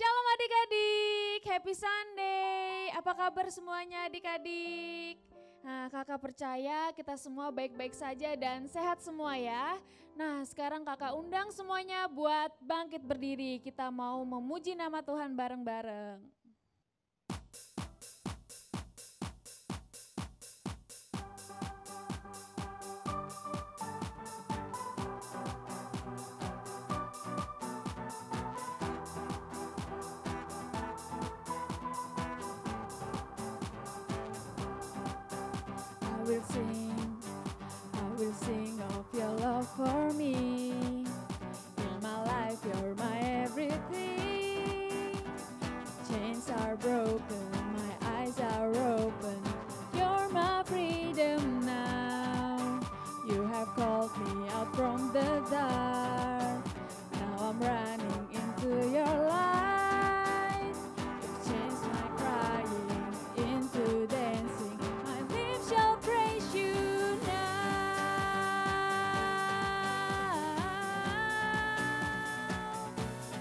Shalom adik-adik, happy Sunday. Apa kabar semuanya adik-adik? Nah, kakak percaya kita semua baik-baik saja dan sehat semua ya. Nah, sekarang kakak undang semuanya buat bangkit berdiri. Kita mau memuji nama Tuhan bareng-bareng. I will sing of your love for me. In my life you're my everything. Chains are broken, my eyes are open. You're my freedom now. You have called me out from the dark. Now I'm running into your light. You've changed my crying into dancing. My lips shall praise you now.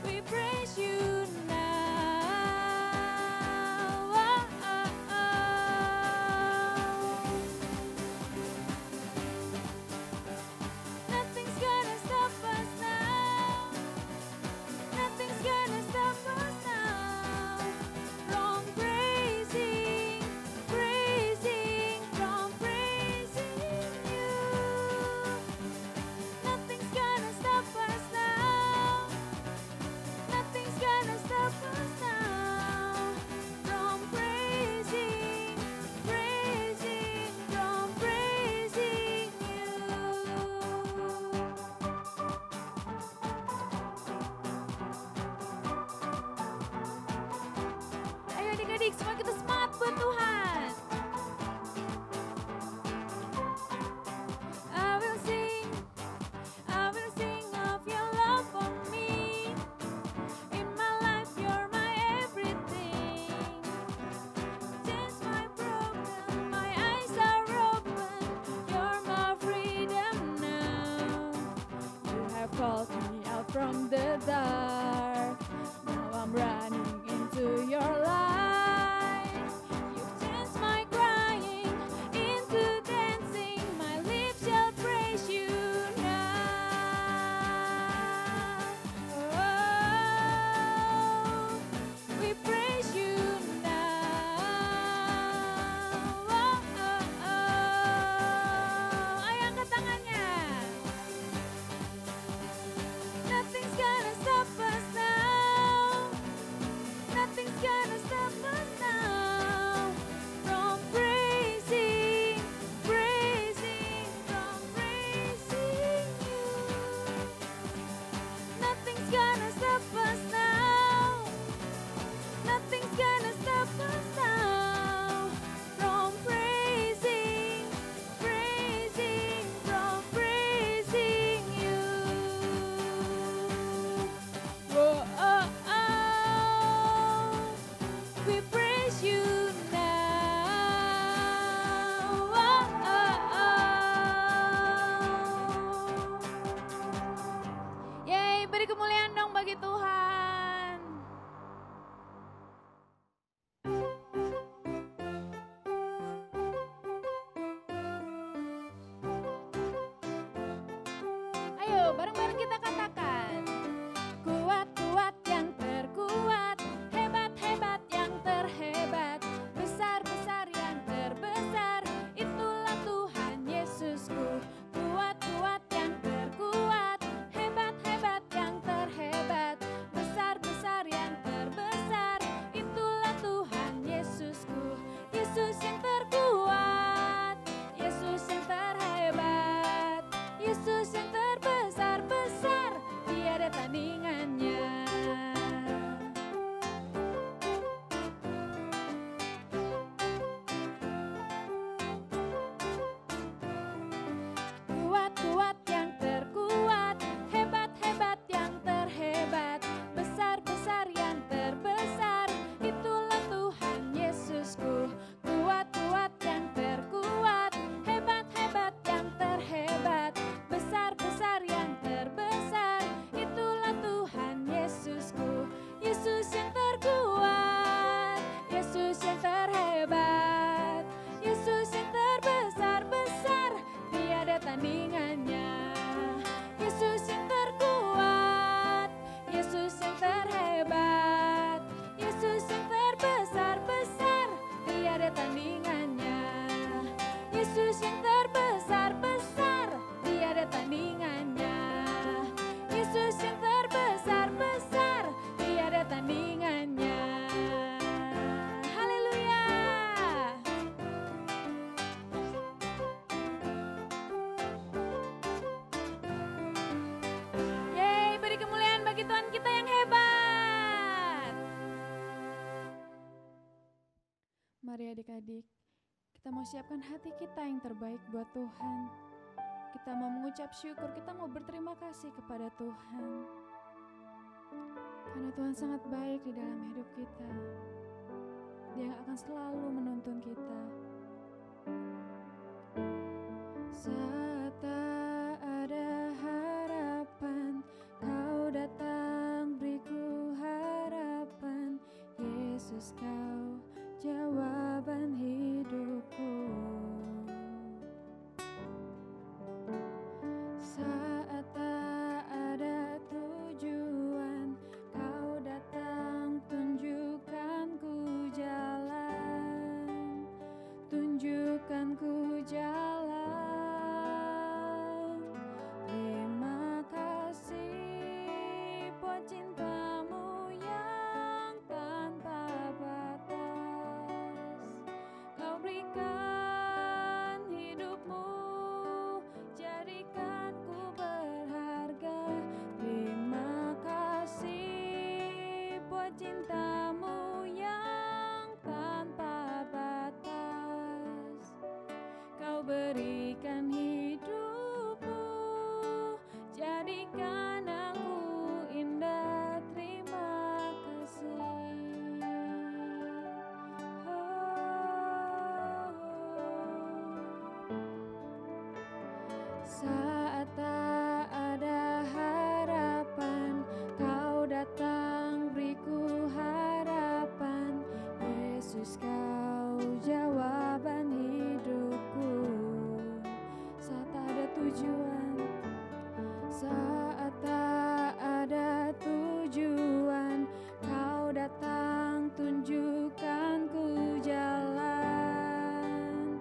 We praise you now. Nothing's gonna stop us now. Nothing's gonna stop us now from praising, from praising you. Nothing's gonna stop us now. Nothing's gonna stop us now from praising, from praising you. Ayo adik-adik, semua kita semangat buat Tuhan. I will sing of your love for me. In my life you're my everything. Chains my broken, my eyes are open. You're my freedom now. You have called me out from the dark. Now I'm running into your light. You've changed my crying into dancing. My lips shall praise you now. Oh, we praise you now. Ayo angkat tangannya. Nothing's gonna stop us now. Nothing's gonna stop us now from praising, from praising you. Nothing's gonna stop us now. Nothing's gonna stop us now from praising, from praising you. Whoa, oh, oh. We praise you now. Oh, oh, oh. Yeay, beri kemuliaan dong bagi Tuhan. Ayo, bareng-bareng kita katakan. Kuat-kuat yang terkuat, hebat-hebat yang terhebat, besar-besar yang terbesar, itulah Tuhan Yesusku. Kuat-kuat yang terkuat, hebat-hebat yang terhebat, besar-besar yang terbesar, itulah Tuhan Yesusku. Yesus yang terkuat, Yesus yang terhebat, Yesus yang terbesar-besar, tiada tandingannya. Kuat-kuat yang terkuat, hebat-hebat yang terhebat, besar-besar yang terbesar, itulah Tuhan Yesusku. Kuat Mari adik-adik, kita mau siapkan hati kita yang terbaik buat Tuhan. Kita mau mengucap syukur, kita mau berterima kasih kepada Tuhan. Karena Tuhan sangat baik di dalam hidup kita. Dia yang akan selalu menuntun kita. Saat tak ada harapan, Kau datang beriku harapan. Yesus, Kau jawaban hidupku. Saat tak ada tujuan, Kau datang tunjukkan ku jalan, tunjukkan ku jalan. Terima kasih buat cinta-Mu yang tanpa batas. Kau berikan hidupmu, jadikan ku berharga. Terima kasih buat cinta-Mu yang tanpa batas. Kau berikan hidupmu, jadikan aku indah. Terima kasih. Saat tak ada harapan, Kau datang beriku harapan. Yesus, Kau jawaban hidupku. Saat tak ada tujuan, saat tak ada tujuan, Kau datang tunjukkan ku jalan,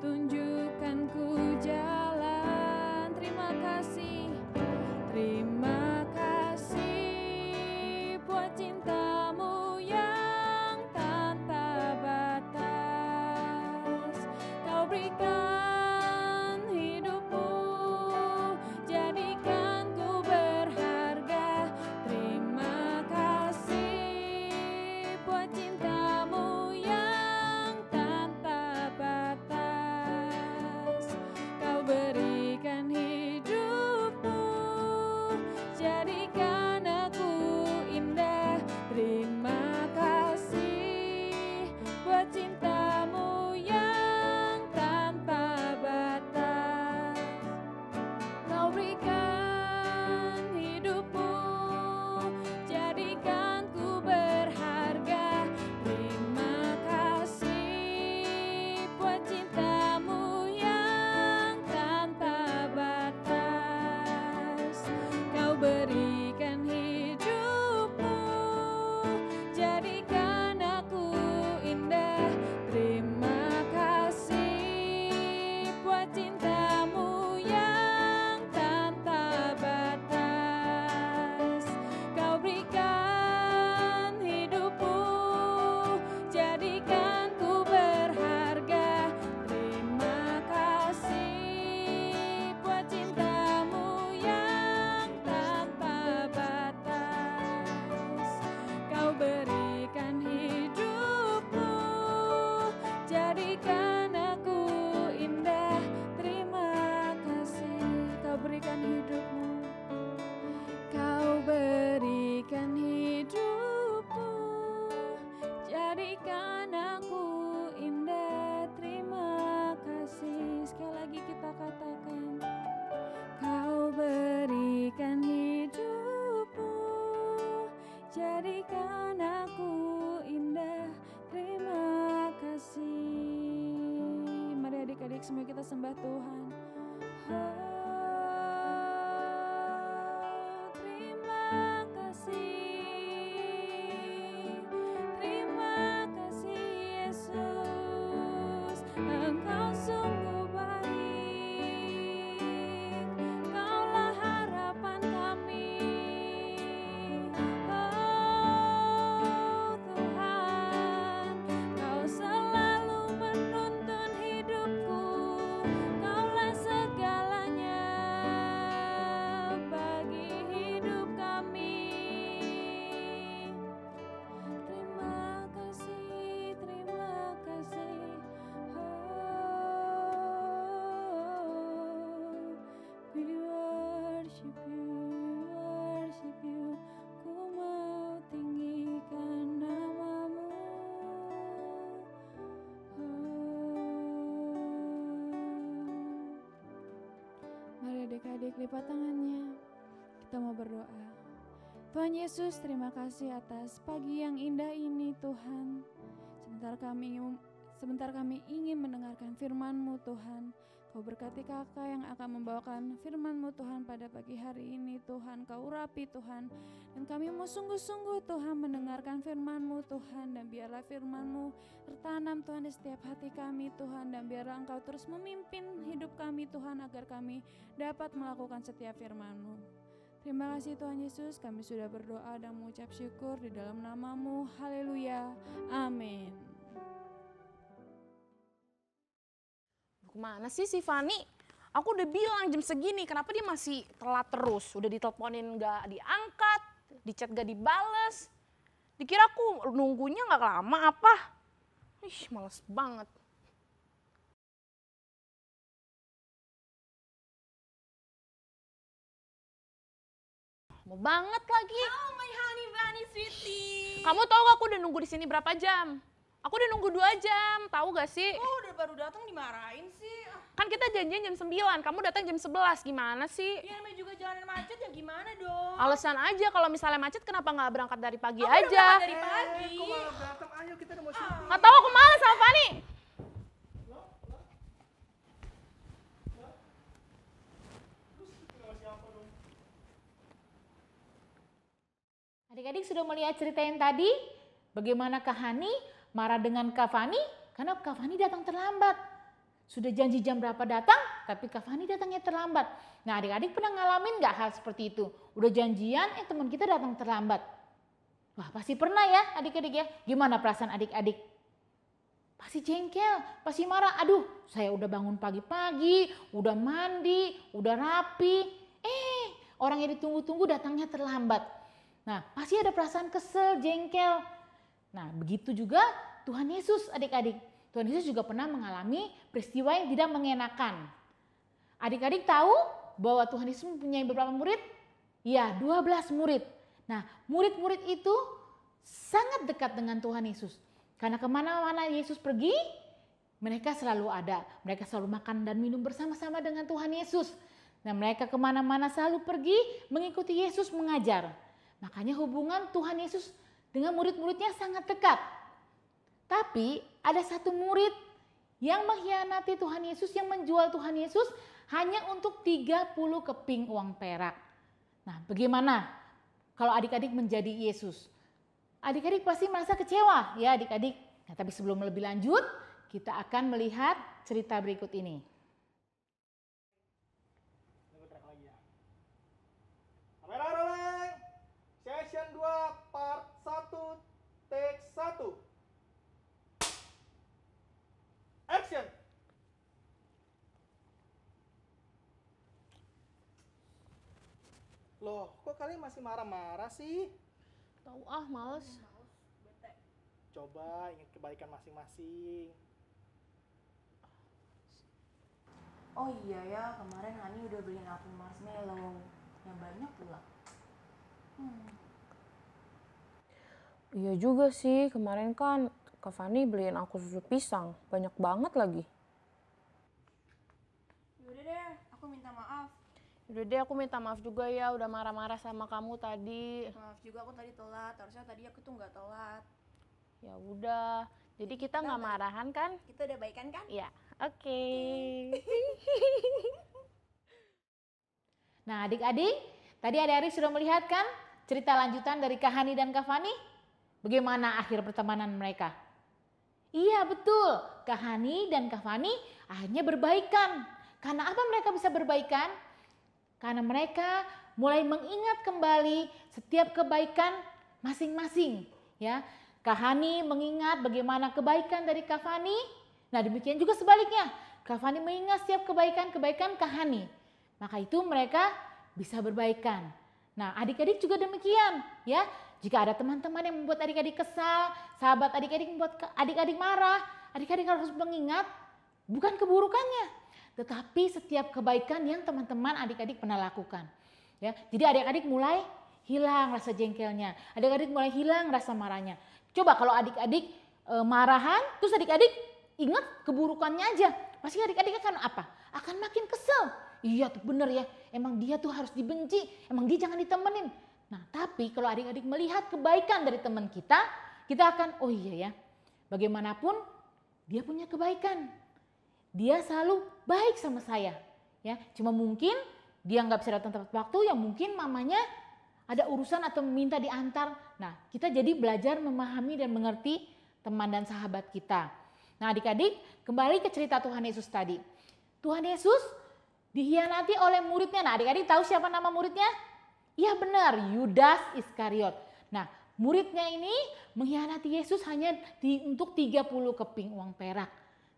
tunjukkan ku jalan. Terima kasih, terima kasih buat cinta-Mu yang tanpa batas. Kau berikan hidupmu, jadikan ku berharga. Terima kasih buat cinta-Mu yang tanpa batas. Kau berikan hidupmu, jadikan aku indah. Terima kasih buat cinta-Mu yang tanpa batas. Kau berikan hidupmu, jadikan ku berharga. Terima kasih buat cinta-Mu yang tanpa batas. Kau berikan hidupmu, jadikan aku indah. Terima kasih buat cinta-Mu yang tanpa batas. Kau berikan hidupmu, jadikan ku berharga. Terima kasih buat cinta-Mu yang tanpa batas. Kau berikan hidupmu, jadikan aku indah. Terima kasih. Kau berikan hidupmu, Kau berikan hidupmu, jadikan aku indah. Terima kasih. Sekali lagi kita katakan, Kau berikan hidupmu, jadikan aku indah. Terima kasih. Mari adik-adik semua kita sembah Tuhan. Terima kasih, terima kasih Yesus. Engkau sungguh baik, Kaulah harapan kami. Oh Tuhan, Kau selalu menuntun hidupku. Kaulah segalanya bagi hidup kami. Tuhan Yesus, terima kasih atas pagi yang indah ini Tuhan. Sebentar kami ingin mendengarkan firman-Mu Tuhan. Kau berkati kakak yang akan membawakan firman-Mu Tuhan pada pagi hari ini Tuhan. Kau urapi Tuhan. Dan kami mau sungguh-sungguh Tuhan mendengarkan firman-Mu Tuhan. Dan biarlah firman-Mu tertanam Tuhan di setiap hati kami Tuhan. Dan biarlah Engkau terus memimpin hidup kami Tuhan agar kami dapat melakukan setiap firman-Mu. Terima kasih Tuhan Yesus, kami sudah berdoa dan mengucap syukur di dalam nama-Mu. Haleluya. Amin. Kemana sih si Fani? Aku udah bilang jam segini, kenapa dia masih telat terus? Udah diteleponin gak diangkat, di chat gak dibales. Dikira aku nunggunya gak lama apa? Ih, males banget. Mau banget lagi. Oh my honey bunny sweetie. Kamu tahu gak aku udah nunggu di sini berapa jam? Aku udah nunggu 2 jam, tahu gak sih? Oh udah baru datang dimarahin sih. Kan kita janjian jam 9, kamu datang jam 11, gimana sih? Ya namanya juga jalanan macet ya gimana dong? Alasan aja kalau misalnya macet kenapa nggak berangkat dari pagi Aku udah aja? berangkat dari pagi. Kok malah berantem? Ayo kita udah mau syuting. Nggak tahu aku malas sama Fani. Adik-adik sudah melihat cerita yang tadi? Bagaimana Kak Hani marah dengan Kak Fani karena Kak Fani datang terlambat. Sudah janji jam berapa datang, tapi Kak Fani datangnya terlambat. Nah adik-adik pernah ngalamin nggak hal seperti itu? Udah janjian, teman kita datang terlambat. Wah pasti pernah ya adik-adik ya. Gimana perasaan adik-adik? Pasti jengkel, pasti marah. Aduh saya udah bangun pagi-pagi, udah mandi, udah rapi. Orang yang ditunggu-tunggu datangnya terlambat. Nah pasti ada perasaan kesel, jengkel. Nah begitu juga Tuhan Yesus adik-adik. Tuhan Yesus juga pernah mengalami peristiwa yang tidak mengenakan. Adik-adik tahu bahwa Tuhan Yesus mempunyai beberapa murid? Ya 12 murid. Nah murid-murid itu sangat dekat dengan Tuhan Yesus. Karena kemana-mana Yesus pergi, mereka selalu ada. Mereka selalu makan dan minum bersama-sama dengan Tuhan Yesus. Nah mereka kemana-mana selalu pergi mengikuti Yesus mengajar. Makanya hubungan Tuhan Yesus dengan murid-muridnya sangat dekat. Tapi ada satu murid yang mengkhianati Tuhan Yesus, yang menjual Tuhan Yesus hanya untuk 30 keping uang perak. Nah bagaimana kalau adik-adik menjadi Yesus? Adik-adik pasti merasa kecewa ya adik-adik. Nah, tapi sebelum lebih lanjut kita akan melihat cerita berikut ini. Kamera rolling. Session 2 part 1 take 1. Action. Loh, kok kalian masih marah-marah sih? Tahu males. Coba ingat kebaikan masing-masing. Oh iya ya kemarin Hani udah beliin aku marshmallow yang banyak pula. Iya juga sih, kemarin kan Kak Fani beliin aku susu pisang, banyak banget lagi. Yaudah deh, aku minta maaf. Udah deh aku minta maaf juga ya udah marah-marah sama kamu tadi. Maaf juga aku tadi telat, harusnya tadi aku tuh nggak telat. Ya udah, jadi kita nggak marahan kan? Kita udah baikan kan? Ya, oke. Nah adik-adik, tadi adik-adik sudah melihat kan cerita lanjutan dari Kak Hani dan Kak Fani? Bagaimana akhir pertemanan mereka? Iya betul, Kak Hani dan Kak Fani akhirnya berbaikan. Karena apa mereka bisa berbaikan? Karena mereka mulai mengingat kembali setiap kebaikan masing-masing. Ya, Kak Hani mengingat bagaimana kebaikan dari Kak Fani. Nah demikian juga sebaliknya, Kak Fani mengingat setiap kebaikan-kebaikan Kak Hani. Maka itu mereka bisa berbaikan. Nah adik-adik juga demikian ya. Jika ada teman-teman yang membuat adik-adik kesal, sahabat adik-adik membuat adik-adik marah, adik-adik harus mengingat bukan keburukannya, tetapi setiap kebaikan yang teman-teman adik-adik pernah lakukan. Ya, jadi adik-adik mulai hilang rasa jengkelnya, adik-adik mulai hilang rasa marahnya. Coba kalau adik-adik marahan, terus adik-adik ingat keburukannya aja, pasti adik-adik akan apa? Akan makin kesel. Iya tuh bener ya, emang dia tuh harus dibenci, emang dia jangan ditemenin. Nah, tapi kalau adik-adik melihat kebaikan dari teman kita akan, oh iya ya, bagaimanapun dia punya kebaikan. Dia selalu baik sama saya. Ya, cuma mungkin dia nggak bisa datang tepat waktu, yang mungkin mamanya ada urusan atau meminta diantar. Nah, kita jadi belajar memahami dan mengerti teman dan sahabat kita. Nah, adik-adik, kembali ke cerita Tuhan Yesus tadi. Tuhan Yesus dihianati oleh muridnya. Nah, adik-adik tahu siapa nama muridnya? Iya benar, Yudas Iskariot. Nah, muridnya ini mengkhianati Yesus hanya untuk 30 keping uang perak.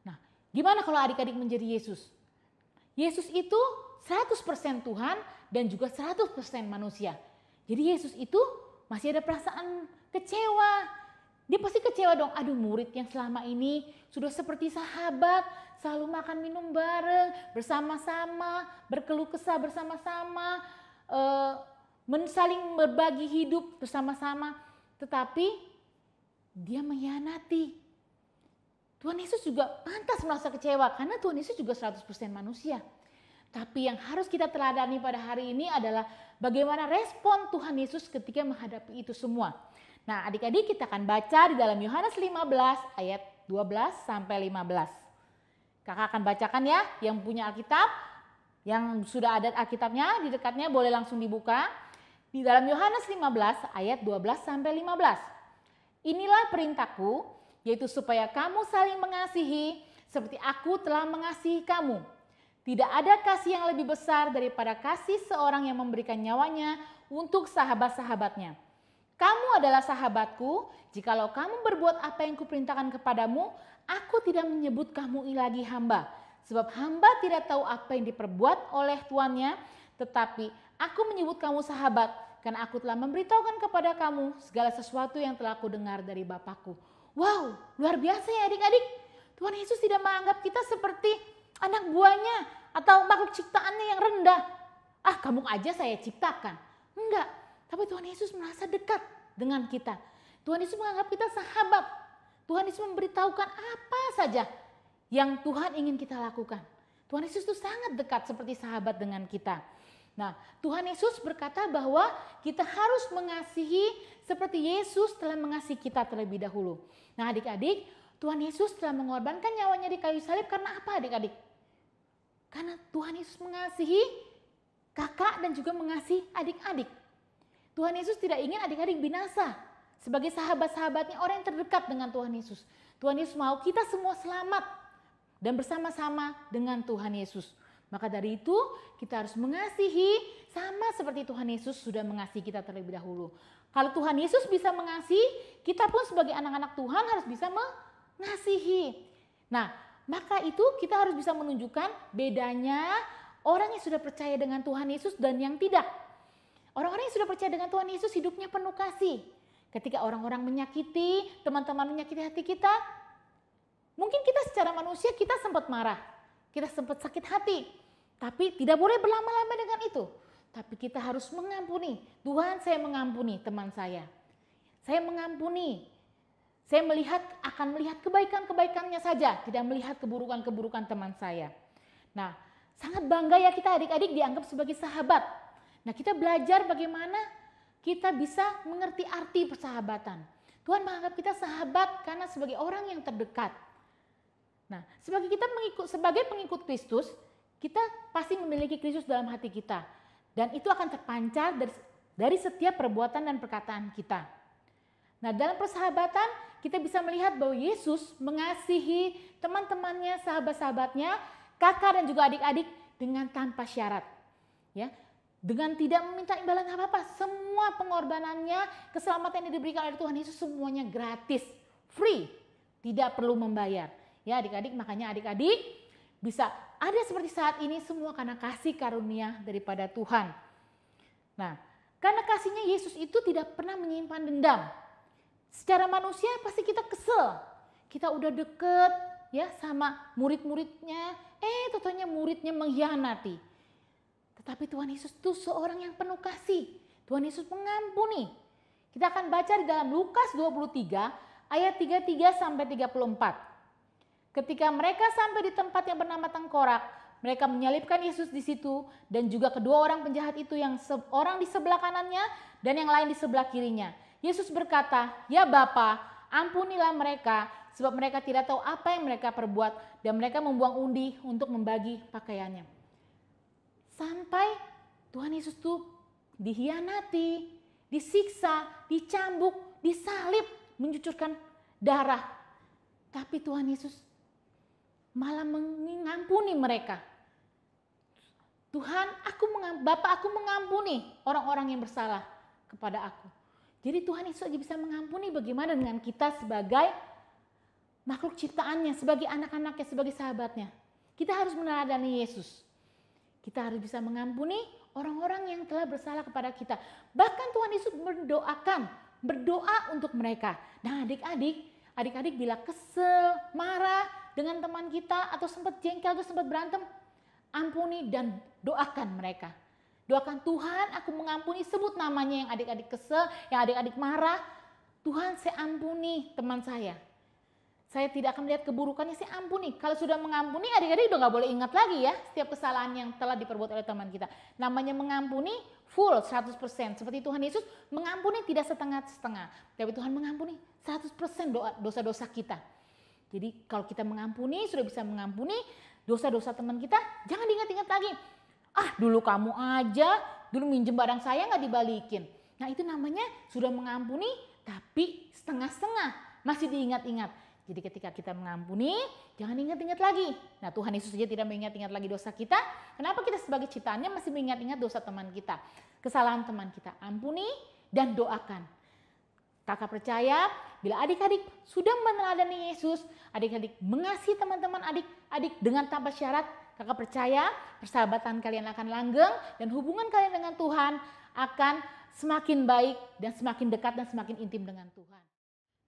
Nah, gimana kalau adik-adik menjadi Yesus? Yesus itu 100% Tuhan dan juga 100% manusia. Jadi Yesus itu masih ada perasaan kecewa. Dia pasti kecewa dong, aduh murid yang selama ini sudah seperti sahabat, selalu makan minum bareng, bersama-sama, berkeluh kesah bersama-sama, saling berbagi hidup bersama-sama. Tetapi dia mengkhianati. Tuhan Yesus juga pantas merasa kecewa karena Tuhan Yesus juga 100% manusia. Tapi yang harus kita teladani pada hari ini adalah bagaimana respon Tuhan Yesus ketika menghadapi itu semua. Nah, adik-adik kita akan baca di dalam Yohanes 15 ayat 12 sampai 15. Kakak akan bacakan ya, yang punya Alkitab, yang sudah ada Alkitabnya di dekatnya boleh langsung dibuka. Di dalam Yohanes 15 ayat 12 sampai 15. Inilah perintahku, yaitu supaya kamu saling mengasihi seperti aku telah mengasihi kamu. Tidak ada kasih yang lebih besar daripada kasih seorang yang memberikan nyawanya untuk sahabat-sahabatnya. Kamu adalah sahabatku, jikalau kamu berbuat apa yang kuperintahkan kepadamu, aku tidak menyebut kamu lagi hamba. Sebab hamba tidak tahu apa yang diperbuat oleh tuannya, tetapi aku menyebut kamu sahabat, karena aku telah memberitahukan kepada kamu segala sesuatu yang telah aku dengar dari Bapakku. Wow, luar biasa ya adik-adik. Tuhan Yesus tidak menganggap kita seperti anak buahnya atau makhluk ciptaannya yang rendah. Ah, kamu aja saya ciptakan. Enggak, tapi Tuhan Yesus merasa dekat dengan kita. Tuhan Yesus menganggap kita sahabat. Tuhan Yesus memberitahukan apa saja yang Tuhan ingin kita lakukan. Tuhan Yesus itu sangat dekat seperti sahabat dengan kita. Nah, Tuhan Yesus berkata bahwa kita harus mengasihi seperti Yesus telah mengasihi kita terlebih dahulu. Nah, adik-adik, Tuhan Yesus telah mengorbankan nyawanya di kayu salib karena apa adik-adik? Karena Tuhan Yesus mengasihi kakak dan juga mengasihi adik-adik. Tuhan Yesus tidak ingin adik-adik binasa. Sebagai sahabat-sahabatnya, orang yang terdekat dengan Tuhan Yesus. Tuhan Yesus mau kita semua selamat dan bersama-sama dengan Tuhan Yesus. Maka dari itu kita harus mengasihi sama seperti Tuhan Yesus sudah mengasihi kita terlebih dahulu. Kalau Tuhan Yesus bisa mengasihi, kita pun sebagai anak-anak Tuhan harus bisa mengasihi. Nah, maka itu kita harus bisa menunjukkan bedanya orang yang sudah percaya dengan Tuhan Yesus dan yang tidak. Orang-orang yang sudah percaya dengan Tuhan Yesus hidupnya penuh kasih. Ketika orang-orang menyakiti, teman-teman menyakiti hati kita, mungkin kita secara manusia kita sempat marah, kita sempat sakit hati. Tapi tidak boleh berlama-lama dengan itu. Tapi kita harus mengampuni. Tuhan, saya mengampuni teman saya. Saya mengampuni. Saya akan melihat kebaikan-kebaikannya saja, tidak melihat keburukan-keburukan teman saya. Nah, sangat bangga ya kita adik-adik dianggap sebagai sahabat. Nah, kita belajar bagaimana kita bisa mengerti arti persahabatan. Tuhan menganggap kita sahabat karena sebagai orang yang terdekat. Nah, sebagai pengikut Kristus, kita pasti memiliki Kristus dalam hati kita. Dan itu akan terpancar dari setiap perbuatan dan perkataan kita. Nah, dalam persahabatan kita bisa melihat bahwa Yesus mengasihi teman-temannya, sahabat-sahabatnya, kakak dan juga adik-adik dengan tanpa syarat. Ya, dengan tidak meminta imbalan apa-apa. Semua pengorbanannya, keselamatan yang diberikan oleh Tuhan Yesus semuanya gratis, free, tidak perlu membayar. Ya adik-adik, makanya adik-adik bisa ada seperti saat ini semua karena kasih karunia daripada Tuhan. Nah, karena kasihnya Yesus itu tidak pernah menyimpan dendam. Secara manusia pasti kita kesel. Kita udah deket ya sama murid-muridnya, totalnya muridnya mengkhianati. Tetapi Tuhan Yesus itu seorang yang penuh kasih. Tuhan Yesus mengampuni. Kita akan baca di dalam Lukas 23 ayat 33 sampai 34. Ketika mereka sampai di tempat yang bernama Tengkorak, mereka menyalibkan Yesus di situ dan juga kedua orang penjahat itu yang orang di sebelah kanannya dan yang lain di sebelah kirinya. Yesus berkata, "Ya Bapa, ampunilah mereka sebab mereka tidak tahu apa yang mereka perbuat," dan mereka membuang undi untuk membagi pakaiannya. Sampai Tuhan Yesus tuh dihianati, disiksa, dicambuk, disalib, mencucurkan darah. Tapi Tuhan Yesus malah mengampuni mereka. Tuhan, Bapa, aku mengampuni orang-orang yang bersalah kepada aku. Jadi Tuhan Yesus aja bisa mengampuni, bagaimana dengan kita sebagai makhluk ciptaannya, sebagai anak-anaknya, sebagai sahabatnya. Kita harus meneladani Yesus. Kita harus bisa mengampuni orang-orang yang telah bersalah kepada kita. Bahkan Tuhan Yesus berdoa untuk mereka. Nah adik-adik bila kesel, marah dengan teman kita atau sempat jengkel atau sempat berantem, ampuni dan doakan mereka. Doakan, Tuhan aku mengampuni, sebut namanya yang adik-adik kesel, yang adik-adik marah. Tuhan saya ampuni teman saya. Saya tidak akan melihat keburukannya, saya ampuni. Kalau sudah mengampuni, adik-adik udah gak boleh ingat lagi ya setiap kesalahan yang telah diperbuat oleh teman kita. Namanya mengampuni full 100%. Seperti Tuhan Yesus mengampuni tidak setengah-setengah. Tapi Tuhan mengampuni 100% dosa-dosa kita. Jadi kalau kita mengampuni, sudah bisa mengampuni dosa-dosa teman kita, jangan diingat-ingat lagi. Dulu kamu aja, dulu minjem barang saya gak dibalikin. Nah itu namanya sudah mengampuni tapi setengah-setengah, masih diingat-ingat. Jadi ketika kita mengampuni, jangan ingat-ingat lagi. Nah Tuhan Yesus saja tidak mengingat-ingat lagi dosa kita. Kenapa kita sebagai ciptaannya masih mengingat-ingat dosa teman kita, kesalahan teman kita? Ampuni dan doakan. Kakak percaya bila adik-adik sudah meneladani Yesus, adik-adik mengasihi teman-teman adik-adik dengan tanpa syarat, kakak percaya persahabatan kalian akan langgeng dan hubungan kalian dengan Tuhan akan semakin baik dan semakin dekat dan semakin intim dengan Tuhan.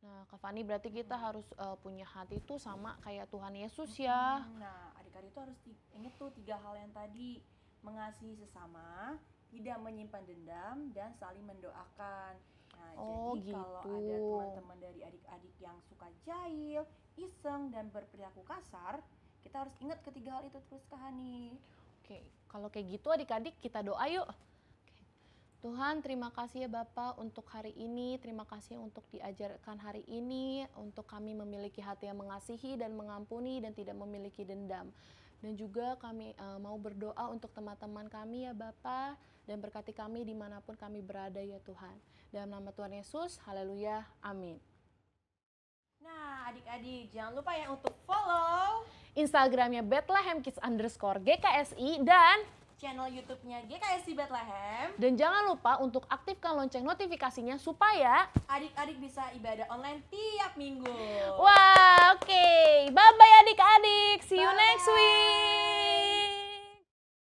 Nah, Kak Fani, berarti kita harus punya hati itu sama kayak Tuhan Yesus ya. Nah, adik-adik tuh harus ingat tuh 3 hal yang tadi. Mengasihi sesama, tidak menyimpan dendam, dan saling mendoakan. Nah, jadi gitu. kalau ada teman-teman dari adik-adik yang suka jahil, iseng, dan berperilaku kasar, kita harus ingat ketiga hal itu terus, Kak Hani. Oke, kalau kayak gitu adik-adik kita doa yuk. Tuhan, terima kasih ya Bapak untuk hari ini, terima kasih untuk diajarkan hari ini, untuk kami memiliki hati yang mengasihi dan mengampuni dan tidak memiliki dendam. Dan juga kami mau berdoa untuk teman-teman kami ya Bapak, dan berkati kami dimanapun kami berada ya Tuhan. Dalam nama Tuhan Yesus, haleluya, amin. Nah adik-adik jangan lupa ya untuk follow Instagramnya Bethlehem_Kids_GKSI dan channel YouTube-nya GKSI Bethlehem. Dan jangan lupa untuk aktifkan lonceng notifikasinya supaya adik-adik bisa ibadah online tiap minggu. Wah,